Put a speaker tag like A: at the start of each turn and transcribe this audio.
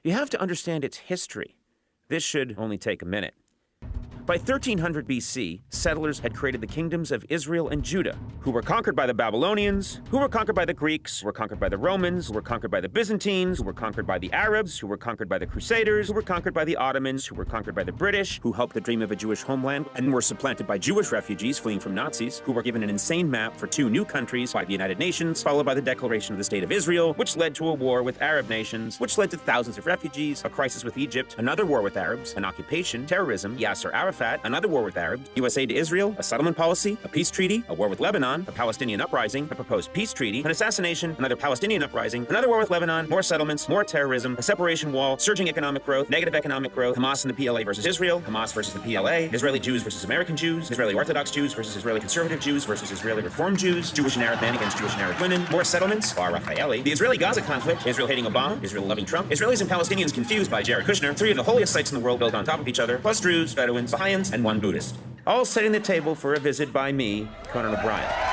A: You have to understand its history. This should only take a minute. By 1300 BC, settlers had created the kingdoms of Israel and Judah, who were conquered by the Babylonians, who were conquered by the Greeks, who were conquered by the Romans, who were conquered by the Byzantines, who were conquered by the Arabs, who were conquered by the Crusaders, who were conquered by the Ottomans, who were conquered by the British, who helped the dream of a Jewish homeland, and were supplanted by Jewish refugees fleeing from Nazis, who were given an insane map for 2 new countries by the United Nations, followed by the declaration of the State of Israel, which led to a war with Arab nations, which led to thousands of refugees, a crisis with Egypt, another war with Arabs, an occupation, terrorism, Yasser Arafat, another war with Arabs, USA to Israel, a settlement policy, a peace treaty, a war with Lebanon, a Palestinian uprising, a proposed peace treaty, an assassination, another Palestinian uprising, another war with Lebanon, more settlements, more terrorism, a separation wall, surging economic growth, negative economic growth, Hamas and the PLA versus Israel, Hamas versus the PLA, Israeli Jews versus American Jews, Israeli Orthodox Jews versus Israeli conservative Jews versus Israeli Reform Jews, Jewish and Arab men against Jewish and Arab women, more settlements, Bar Raffaelli, the Israeli-Gaza conflict, Israel hating Obama, Israel loving Trump, Israelis and Palestinians confused by Jared Kushner, 3 of the holiest sites in the world built on top of each other, plus Druze, Bedouins, Baha'is, and 1 Buddhist. All setting the table for a visit by me, Conan O'Brien.